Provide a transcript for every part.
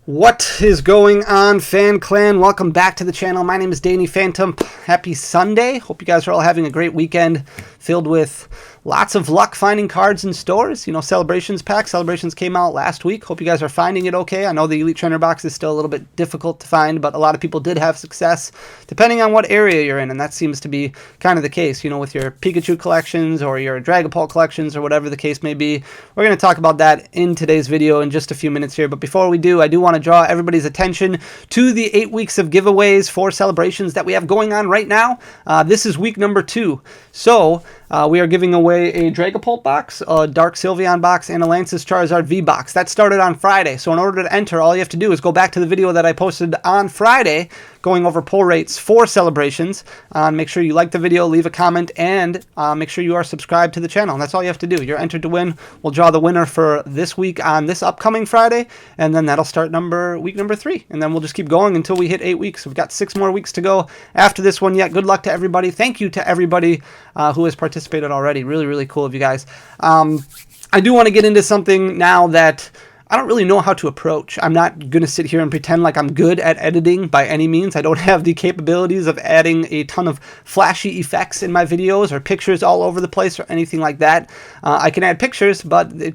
What is going on, Fan Clan? Welcome back to the channel. My name is Danny Phantom. Happy Sunday. Hope you guys are all having a great weekend filled with lots of luck finding cards in stores. You know, Celebrations pack. Celebrations came out last week. Hope you guys are finding it okay. I know the Elite Trainer box is still a little bit difficult to find, but a lot of people did have success depending on what area you're in, and that seems to be kind of the case, you know, with your Pikachu collections or your Dragapult collections or whatever the case may be. We're going to talk about that in today's video in just a few minutes here, but before we do, I do want to draw everybody's attention to the 8 weeks of giveaways for Celebrations that we have going on right now. This is week number 2. So we are giving away a Dragapult box, a Dark Sylveon box, and a Lance's Charizard V box. That started on Friday, so in order to enter, all you have to do is go back to the video that I posted on Friday going over pull rates for Celebrations. Make sure you like the video, leave a comment, and make sure you are subscribed to the channel. And that's all you have to do. You're entered to win. We'll draw the winner for this week on this upcoming Friday, and then that'll start week number 3. And then we'll just keep going until we hit 8 weeks. We've got 6 more weeks to go after this one yet. Good luck to everybody. Thank you to everybody who has participated already. Really, really cool of you guys. I do want to get into something now that I don't really know how to approach. I'm not going to sit here and pretend like I'm good at editing by any means. I don't have the capabilities of adding a ton of flashy effects in my videos or pictures all over the place or anything like that. I can add pictures, but it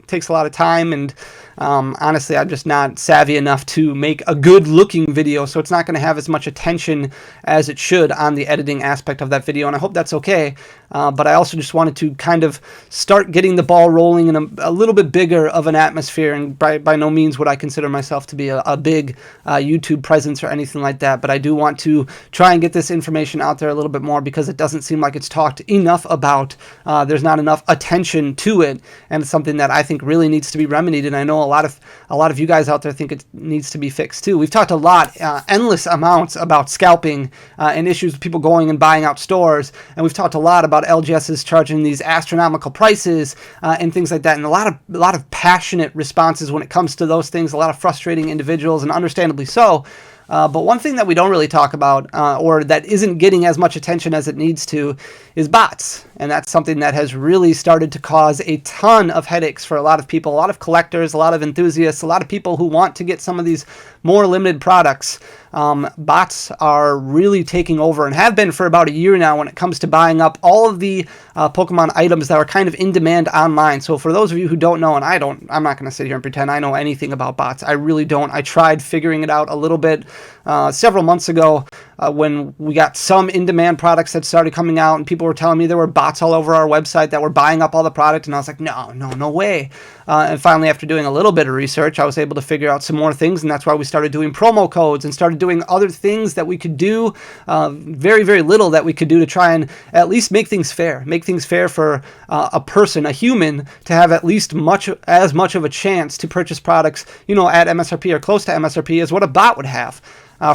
takes a lot of time, and honestly, I'm just not savvy enough to make a good looking video, so it's not going to have as much attention as it should on the editing aspect of that video, and I hope that's okay. But I also just wanted to kind of start getting the ball rolling in a little bit bigger of an atmosphere, and by no means would I consider myself to be a big YouTube presence or anything like that, but I do want to try and get this information out there a little bit more because it doesn't seem like it's talked enough about. There's not enough attention to it, and it's something that I think really needs to be remedied, and I know a lot of you guys out there think it needs to be fixed too. We've talked a lot, endless amounts about scalping and issues with people going and buying out stores, and we've talked a lot about LGSs charging these astronomical prices and things like that, and a lot of passionate responses when it comes to those things, a lot of frustrating individuals, and understandably so. But one thing that we don't really talk about, or that isn't getting as much attention as it needs to, is bots. And that's something that has really started to cause a ton of headaches for a lot of people, a lot of collectors, a lot of enthusiasts, a lot of people who want to get some of these more limited products. Bots are really taking over and have been for about a year now when it comes to buying up all of the Pokemon items that are kind of in demand online. So for those of you who don't know, and I'm not going to sit here and pretend I know anything about bots. I really don't. I tried figuring it out a little bit several months ago when we got some in-demand products that started coming out, and people were telling me there were bots all over our website that were buying up all the product, and I was like, no way. And finally, after doing a little bit of research, I was able to figure out some more things, and that's why we started doing promo codes and started doing other things that we could do, very, very little that we could do to try and at least make things fair for a person, a human, to have at least as much of a chance to purchase products, you know, at MSRP or close to MSRP as what a bot would have.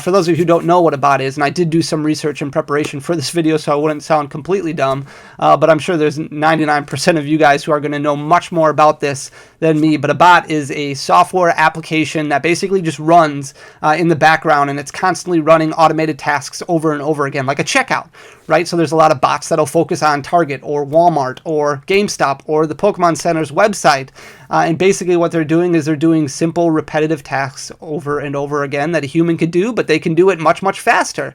For those of you who don't know what a bot is, and I did do some research in preparation for this video so I wouldn't sound completely dumb, but I'm sure there's 99% of you guys who are going to know much more about this than me. But a bot is a software application that basically just runs in the background, and it's constantly running automated tasks over and over again, like a checkout, right? So there's a lot of bots that'll focus on Target or Walmart or GameStop or the Pokemon Center's website, and basically what they're doing is they're doing simple repetitive tasks over and over again that a human could do, but they can do it much, much faster.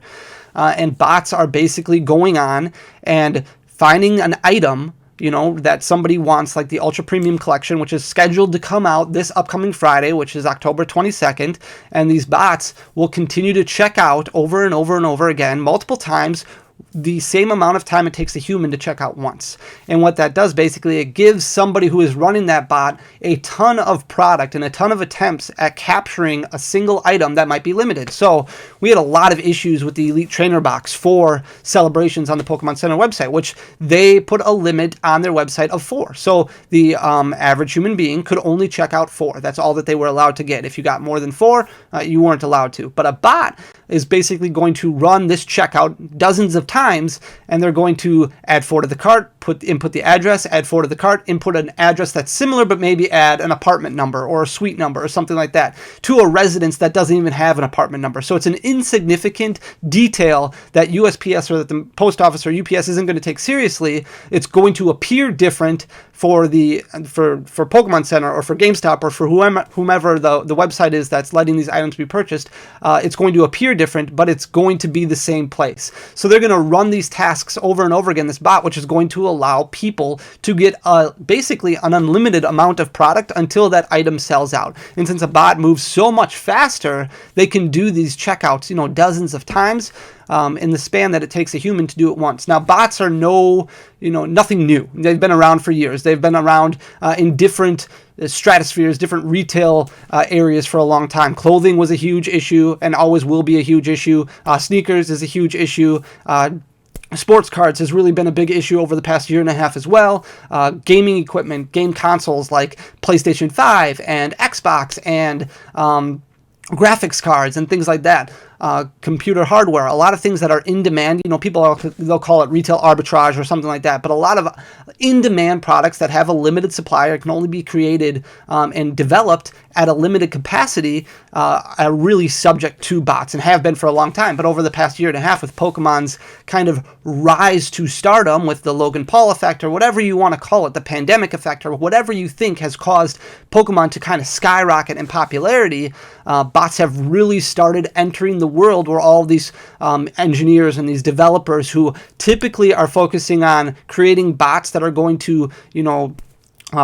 And bots are basically going on and finding an item, you know, that somebody wants, like the Ultra Premium Collection, which is scheduled to come out this upcoming Friday, which is October 22nd. And these bots will continue to check out over and over and over again, multiple times, the same amount of time it takes a human to check out once. And what that does, basically, it gives somebody who is running that bot a ton of product and a ton of attempts at capturing a single item that might be limited. So we had a lot of issues with the Elite Trainer box for Celebrations on the Pokemon Center website, which they put a limit on their website of 4. So the average human being could only check out 4. That's all that they were allowed to get. If you got more than 4, you weren't allowed to. But a bot is basically going to run this checkout dozens of times, and they're going to add 4 to the cart, input the address, add 4 to the cart, input an address that's similar, but maybe add an apartment number or a suite number or something like that to a residence that doesn't even have an apartment number. So it's an insignificant detail that USPS or that the post office or UPS isn't going to take seriously. It's going to appear different for Pokemon Center or for GameStop or for whomever the website is that's letting these items be purchased. It's going to appear different, but it's going to be the same place. So they're going to run these tasks over and over again, this bot, which is going to allow people to get basically an unlimited amount of product until that item sells out. And since a bot moves so much faster, they can do these checkouts, dozens of times in the span that it takes a human to do it once. Now, bots are nothing new. They've been around for years. They've been around in different stratospheres, different retail areas for a long time. Clothing was a huge issue and always will be a huge issue. Sneakers is a huge issue. Sports cards has really been a big issue over the past year and a half as well. Gaming equipment, game consoles like PlayStation 5 and Xbox and graphics cards and things like that. Computer hardware, a lot of things that are in demand. They'll call it retail arbitrage or something like that. But a lot of in-demand products that have a limited supply or can only be created and developed at a limited capacity are really subject to bots and have been for a long time. But over the past year and a half, with Pokemon's kind of rise to stardom, with the Logan Paul effect or whatever you want to call it, the pandemic effect or whatever you think has caused Pokemon to kind of skyrocket in popularity, bots have really started entering the world where all these engineers and these developers who typically are focusing on creating bots that are going to,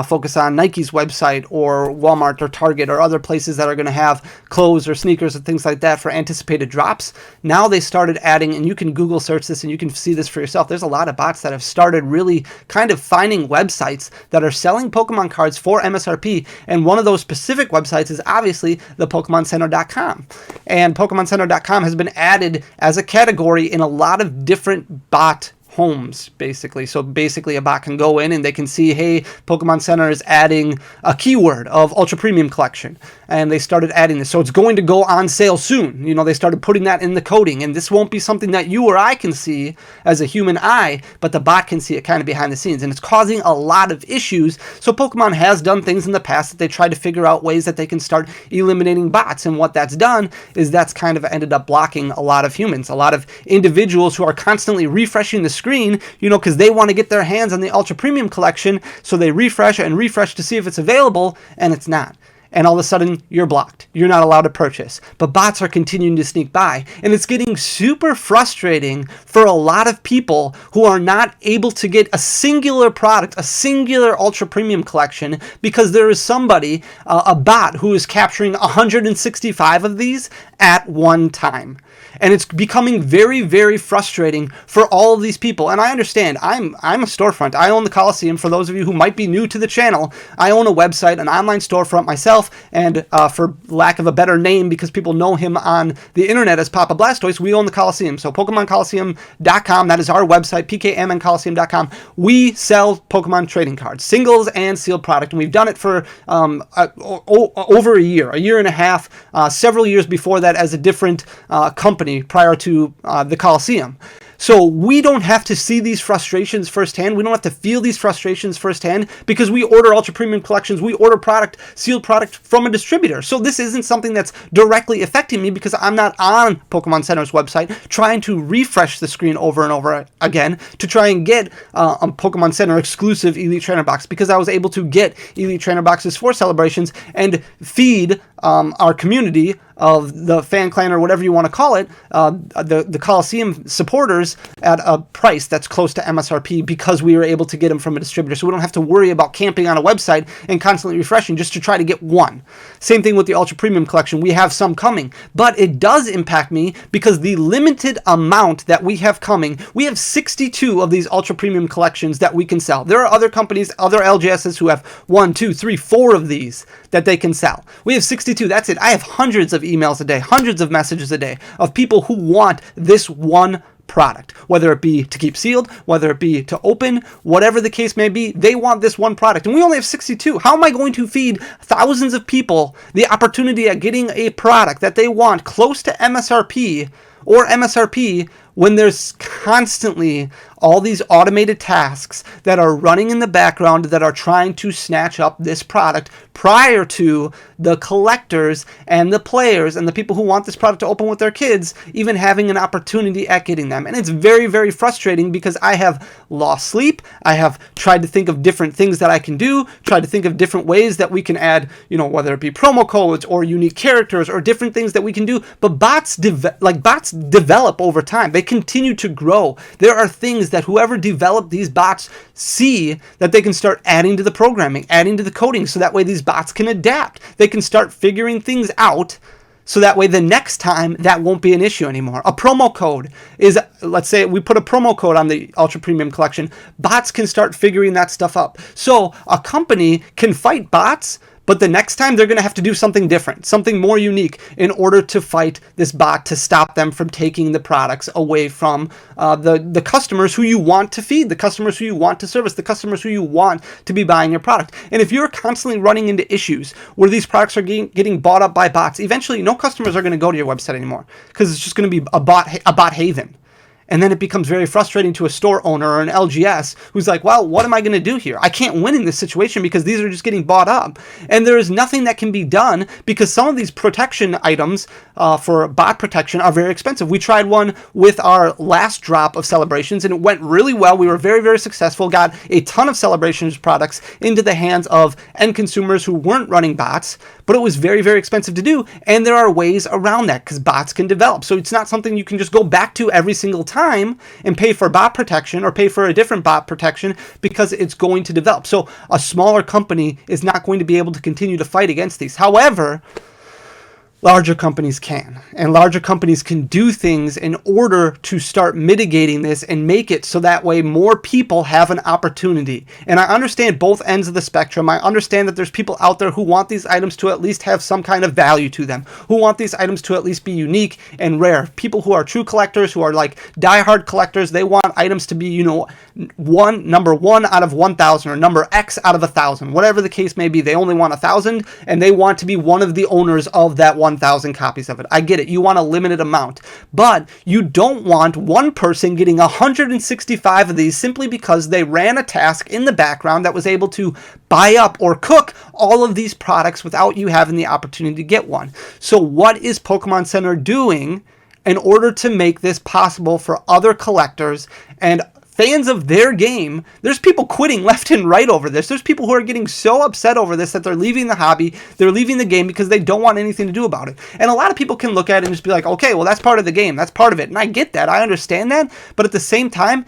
focus on Nike's website or Walmart or Target or other places that are going to have clothes or sneakers and things like that for anticipated drops. Now they started adding, and you can Google search this and you can see this for yourself, there's a lot of bots that have started really kind of finding websites that are selling Pokemon cards for MSRP, and one of those specific websites is obviously the PokemonCenter.com. And PokemonCenter.com has been added as a category in a lot of different bot homes, basically. So basically a bot can go in and they can see, hey, Pokemon Center is adding a keyword of Ultra Premium Collection, and they started adding this. So it's going to go on sale soon. They started putting that in the coding, and this won't be something that you or I can see as a human eye, but the bot can see it kind of behind the scenes, and it's causing a lot of issues. So Pokemon has done things in the past that they tried to figure out ways that they can start eliminating bots, and what that's done is that's kind of ended up blocking a lot of humans, a lot of individuals who are constantly refreshing the screen, because they want to get their hands on the Ultra Premium Collection, so they refresh and refresh to see if it's available, and it's not. And all of a sudden, you're blocked. You're not allowed to purchase. But bots are continuing to sneak by. And it's getting super frustrating for a lot of people who are not able to get a singular product, a singular Ultra Premium Collection, because there is somebody, a bot, who is capturing 165 of these at one time. And it's becoming very, very frustrating for all of these people. And I understand, I'm a storefront. I own the Coliseum. For those of you who might be new to the channel, I own a website, an online storefront myself. And for lack of a better name, because people know him on the internet as Papa Blastoise, we own the Coliseum. So PokemonColiseum.com, that is our website, PKMNColiseum.com. We sell Pokemon trading cards, singles and sealed product. And we've done it for over a year and a half, several years before that as a different company prior to the Coliseum. So we don't have to see these frustrations firsthand. We don't have to feel these frustrations firsthand because we order Ultra Premium Collections. We order product, sealed product from a distributor. So this isn't something that's directly affecting me because I'm not on Pokemon Center's website trying to refresh the screen over and over again to try and get a Pokemon Center exclusive Elite Trainer box, because I was able to get Elite Trainer boxes for celebrations and feed our community of the fan clan, or whatever you want to call it, the Coliseum supporters, at a price that's close to MSRP because we were able to get them from a distributor. So we don't have to worry about camping on a website and constantly refreshing just to try to get one. Same thing with the Ultra Premium Collection. We have some coming, but it does impact me because the limited amount that we have coming, we have 62 of these Ultra Premium Collections that we can sell. There are other companies, other LGSs who have 1, 2, 3, 4 of these that they can sell. We have 62. That's it. I have hundreds of emails a day, hundreds of messages a day of people who want this one product, whether it be to keep sealed, whether it be to open, whatever the case may be. They want this one product, and we only have 62. How am I going to feed thousands of people the opportunity at getting a product that they want close to MSRP or MSRP when there's constantly all these automated tasks that are running in the background that are trying to snatch up this product prior to the collectors and the players and the people who want this product to open with their kids even having an opportunity at getting them. And it's very, very frustrating because I have lost sleep. I have tried to think of different things that I can do, tried to think of different ways that we can add, whether it be promo codes or unique characters or different things that we can do. But bots develop over time. They continue to grow. There are things that whoever developed these bots see that they can start adding to the programming, adding to the coding, so that way these bots can adapt. They can start figuring things out, so that way the next time that won't be an issue anymore. A promo code is, let's say we put a promo code on the Ultra Premium Collection, bots can start figuring that stuff up. So a company can fight bots, but the next time they're going to have to do something different, something more unique in order to fight this bot to stop them from taking the products away from the customers who you want to feed, the customers who you want to service, the customers who you want to be buying your product. And if you're constantly running into issues where these products are getting bought up by bots, eventually no customers are going to go to your website anymore because it's just going to be a bot haven. And then it becomes very frustrating to a store owner or an LGS who's like, well, what am I going to do here? I can't win in this situation because these are just getting bought up. And there is nothing that can be done because some of these protection items for bot protection are very expensive. We tried one with our last drop of Celebrations and it went really well. We were very, very successful, got a ton of Celebrations products into the hands of end consumers who weren't running bots, but it was very, very expensive to do. And there are ways around that because bots can develop. So it's not something you can just go back to every single time and pay for bot protection or pay for a different bot protection because it's going to develop. So a smaller company is not going to be able to continue to fight against these. However, larger companies can, and larger companies can do things in order to start mitigating this and make it so that way more people have an opportunity. And I understand both ends of the spectrum. I understand that there's people out there who want these items to at least have some kind of value to them, who want these items to at least be unique and rare. People who are true collectors, who are like diehard collectors, they want items to be, number 1 out of 1,000 or number X out of 1,000, whatever the case may be. They only want 1,000 and they want to be one of the owners of that 1,000 copies of it. I get it. You want a limited amount, but you don't want one person getting 165 of these simply because they ran a task in the background that was able to buy up or cook all of these products without you having the opportunity to get one. So what is Pokemon Center doing in order to make this possible for other collectors and fans of their game? There's people quitting left and right over this. There's people who are getting so upset over this that they're leaving the hobby, they're leaving the game because they don't want anything to do about it. And a lot of people can look at it and just be like, okay, well, that's part of the game. That's part of it. And I get that. I understand that. But at the same time,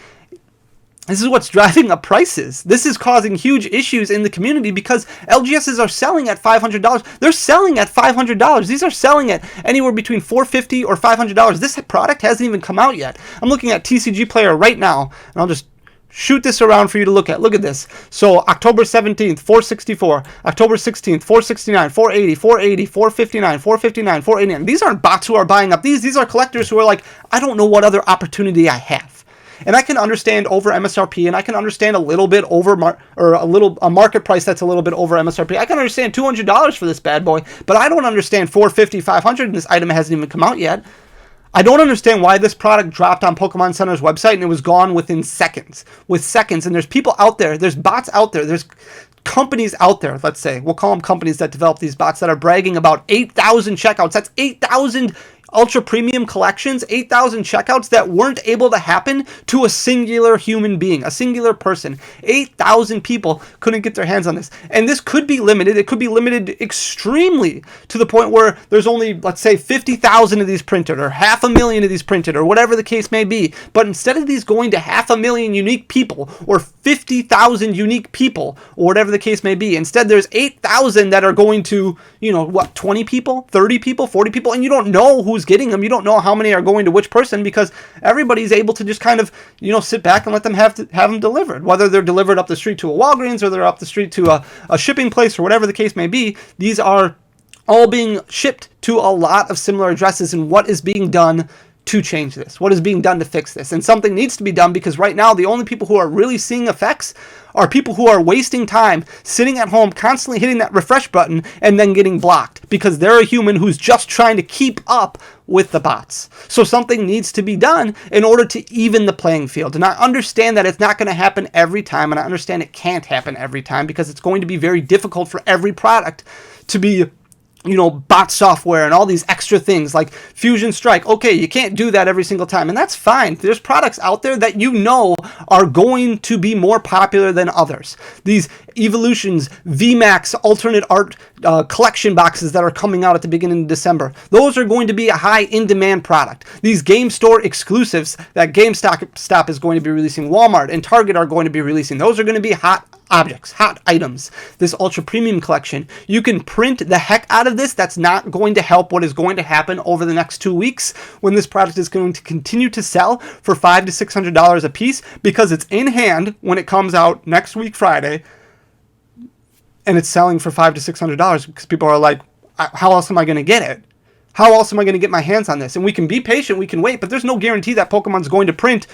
this is what's driving up prices. This is causing huge issues in the community because LGSs are selling at $500. They're selling at $500. These are selling at anywhere between $450 or $500. This product hasn't even come out yet. I'm looking at TCG Player right now, and I'll just shoot this around for you to look at. Look at this. So October 17th, 464. October 16th, 469, 480, 480, 459, 459, 489. These aren't bots who are buying up these. These are collectors who are like, I don't know what other opportunity I have. And I can understand over MSRP, and I can understand a little bit over a market price that's a little bit over MSRP. I can understand $200 for this bad boy, but I don't understand $450, $500, and this item hasn't even come out yet. I don't understand why this product dropped on Pokemon Center's website and it was gone within seconds. And there's people out there, there's bots out there, there's companies out there, let's say, we'll call them companies that develop these bots that are bragging about 8,000 checkouts. That's 8,000 ultra premium collections, 8,000 checkouts that weren't able to happen to a singular human being, a singular person. 8,000 people couldn't get their hands on this. And this could be limited. It could be limited extremely to the point where there's only, let's say, 50,000 of these printed or 500,000 of these printed or whatever the case may be. But instead of these going to 500,000 unique people or 50,000 unique people or whatever the case may be, instead there's 8,000 that are going to, 20 people, 30 people, 40 people, and you don't know who's getting them. You don't know how many are going to which person because everybody's able to just kind of, sit back and let them have them delivered. Whether they're delivered up the street to a Walgreens or they're up the street to a shipping place or whatever the case may be, these are all being shipped to a lot of similar addresses. And what is being done to change this? What is being done to fix this? And something needs to be done, because right now the only people who are really seeing effects are people who are wasting time sitting at home constantly hitting that refresh button and then getting blocked because they're a human who's just trying to keep up with the bots. So something needs to be done in order to even the playing field. And I understand that it's not going to happen every time, and I understand it can't happen every time because it's going to be very difficult for every product to be, bot software and all these extra things like Fusion Strike. Okay, you can't do that every single time, and that's fine. There's products out there that are going to be more popular than others. These Evolutions, VMAX, alternate art collection boxes that are coming out at the beginning of December. Those are going to be a high in-demand product. These game store exclusives that GameStop is going to be releasing, Walmart and Target are going to be releasing. Those are going to be hot objects, hot items. This ultra premium collection, you can print the heck out of this. That's not going to help what is going to happen over the next 2 weeks when this product is going to continue to sell for $500 to $600 a piece, because it's in hand when it comes out next week Friday, and it's selling for $500 to $600 because people are like, how else am I going to get it? How else am I going to get my hands on this? And we can be patient, we can wait, but there's no guarantee that Pokemon's going to print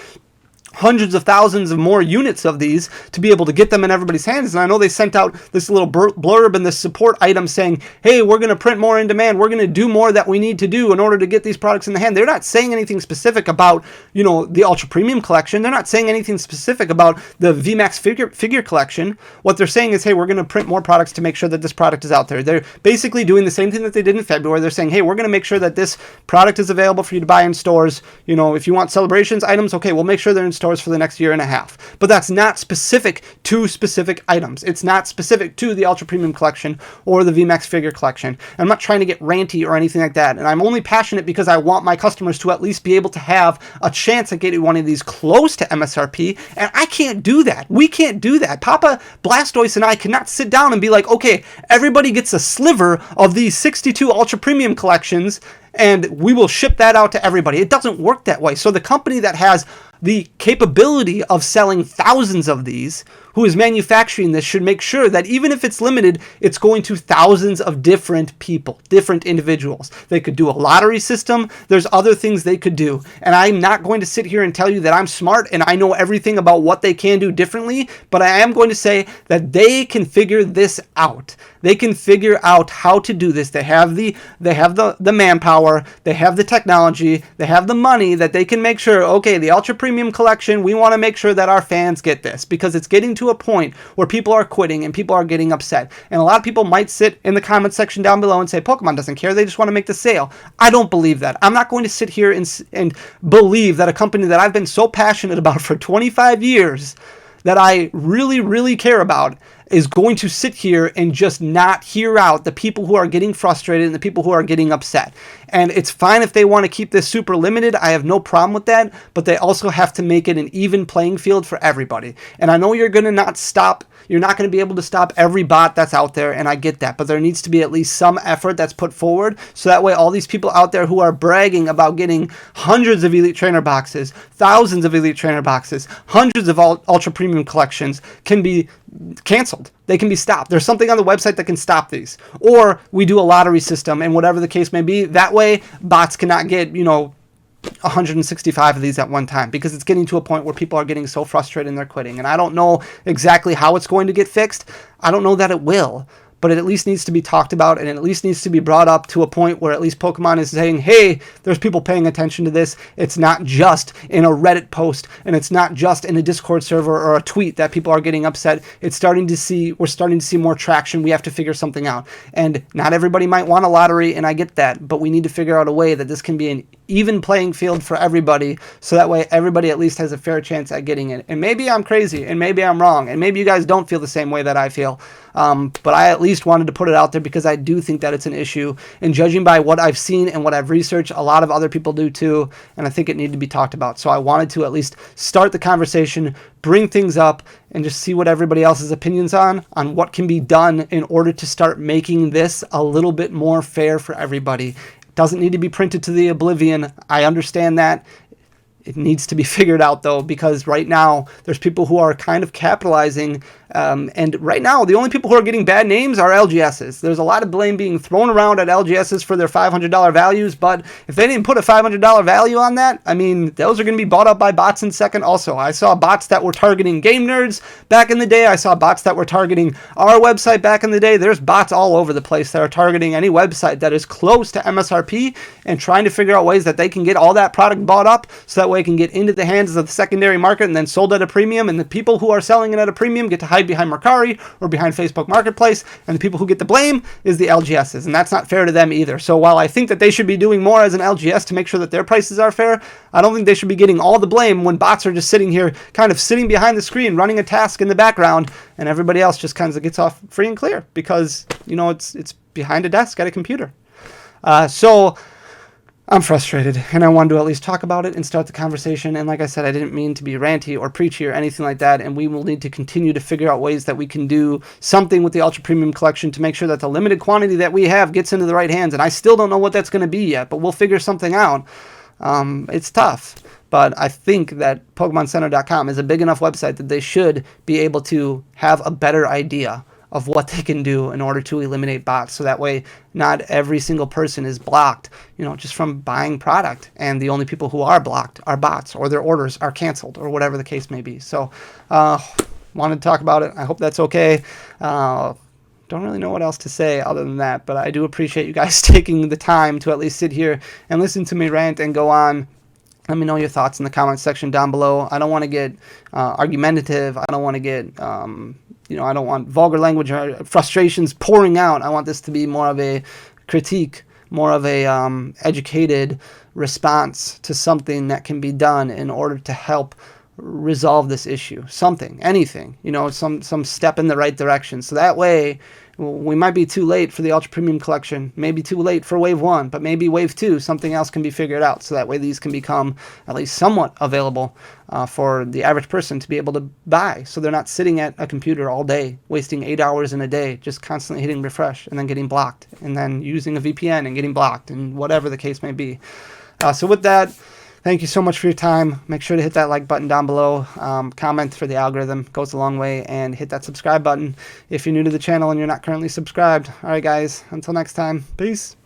hundreds of thousands of more units of these to be able to get them in everybody's hands. And I know they sent out this little blurb in this support item saying, hey, we're going to print more in demand. We're going to do more that we need to do in order to get these products in the hand. They're not saying anything specific about, the ultra premium collection. They're not saying anything specific about the VMAX figure collection. What they're saying is, hey, we're going to print more products to make sure that this product is out there. They're basically doing the same thing that they did in February. They're saying, hey, we're going to make sure that this product is available for you to buy in stores. If you want celebrations items, okay, we'll make sure they're in stores for the next year and a half. But that's not specific to specific items. It's not specific to the ultra premium collection or the VMAX figure collection. I'm not trying to get ranty or anything like that. And I'm only passionate because I want my customers to at least be able to have a chance at getting one of these close to MSRP. And I can't do that. We can't do that. Papa Blastoise and I cannot sit down and be like, okay, everybody gets a sliver of these 62 ultra premium collections and we will ship that out to everybody. It doesn't work that way. So the company that has the capability of selling thousands of these, who is manufacturing this, should make sure that even if it's limited, it's going to thousands of different people, different individuals. They could do a lottery system. There's other things they could do. And I'm not going to sit here and tell you that I'm smart and I know everything about what they can do differently, but I am going to say that they can figure this out. They can figure out how to do this. They have the manpower, they have the technology, they have the money that they can make sure, okay, the ultra premium collection, we want to make sure that our fans get this, because it's getting to a point where people are quitting and people are getting upset. And a lot of people might sit in the comment section down below and say, Pokemon doesn't care, they just want to make the sale. I don't believe that. I'm not going to sit here and believe that a company that I've been so passionate about for 25 years, that I really, really care about, is going to sit here and just not hear out the people who are getting frustrated and the people who are getting upset. And it's fine if they want to keep this super limited. I have no problem with that, but they also have to make it an even playing field for everybody. And I know you're not going to be able to stop every bot that's out there, and I get that, but there needs to be at least some effort that's put forward, so that way all these people out there who are bragging about getting hundreds of Elite Trainer boxes, thousands of Elite Trainer boxes, hundreds of Ultra Premium collections can be canceled. They can be stopped. There's something on the website that can stop these. Or we do a lottery system, and whatever the case may be, that way bots cannot get, 165 of these at one time, because it's getting to a point where people are getting so frustrated and they're quitting. And I don't know exactly how it's going to get fixed. I don't know that it will, but it at least needs to be talked about, and it at least needs to be brought up to a point where at least Pokemon is saying, hey, there's people paying attention to this. It's not just in a Reddit post, and it's not just in a Discord server or a tweet that people are getting upset. We're starting to see more traction. We have to figure something out. And not everybody might want a lottery, and I get that, but we need to figure out a way that this can be an even playing field for everybody, so that way everybody at least has a fair chance at getting it. And maybe I'm crazy, and maybe I'm wrong, and maybe you guys don't feel the same way that I feel. But I at least wanted to put it out there because I do think that it's an issue. And judging by what I've seen and what I've researched, a lot of other people do too. And I think it needed to be talked about. So I wanted to at least start the conversation, bring things up, and just see what everybody else's opinions on what can be done in order to start making this a little bit more fair for everybody. It doesn't need to be printed to the oblivion. I understand that. It needs to be figured out, though, because right now there's people who are kind of capitalizing. And right now, the only people who are getting bad names are LGSs. There's a lot of blame being thrown around at LGSs for their $500 values. But if they didn't put a $500 value on that, I mean, those are going to be bought up by bots in second also. I saw bots that were targeting game nerds back in the day. I saw bots that were targeting our website back in the day. There's bots all over the place that are targeting any website that is close to MSRP and trying to figure out ways that they can get all that product bought up so that way it can get into the hands of the secondary market and then sold at a premium. And the people who are selling it at a premium get to hide behind Mercari or behind Facebook Marketplace. And the people who get the blame is the LGSs. And that's not fair to them either. So while I think that they should be doing more as an LGS to make sure that their prices are fair, I don't think they should be getting all the blame when bots are just sitting here, kind of sitting behind the screen, running a task in the background, and everybody else just kind of gets off free and clear because, you know, it's behind a desk at a computer. So I'm frustrated, and I wanted to at least talk about it and start the conversation. And like I said, I didn't mean to be ranty or preachy or anything like that, and we will need to continue to figure out ways that we can do something with the Ultra Premium Collection to make sure that the limited quantity that we have gets into the right hands. And I still don't know what that's going to be yet, but we'll figure something out. It's tough, but I think that PokemonCenter.com is a big enough website that they should be able to have a better idea of what they can do in order to eliminate bots, so that way not every single person is blocked, you know, just from buying product, and the only people who are blocked are bots, or their orders are canceled, or whatever the case may be. So wanted to talk about it. I hope that's okay. Don't really know what else to say other than that, but I do appreciate you guys taking the time to at least sit here and listen to me rant and go on. Let me know your thoughts in the comments section down below. I don't want to get argumentative. I don't want to get I don't want vulgar language or frustrations pouring out. I want this to be more of a critique, more of a educated response to something that can be done in order to help resolve this issue. Something, anything, some step in the right direction. So that way, we might be too late for the Ultra Premium Collection, maybe too late for Wave 1, but maybe Wave 2, something else can be figured out. So that way these can become at least somewhat available for the average person to be able to buy. So they're not sitting at a computer all day, wasting 8 hours in a day, just constantly hitting refresh and then getting blocked, and then using a VPN and getting blocked, and whatever the case may be. So with that, thank you so much for your time. Make sure to hit that like button down below. Comment for the algorithm. Goes a long way. And hit that subscribe button if you're new to the channel and you're not currently subscribed. All right, guys. Until next time. Peace.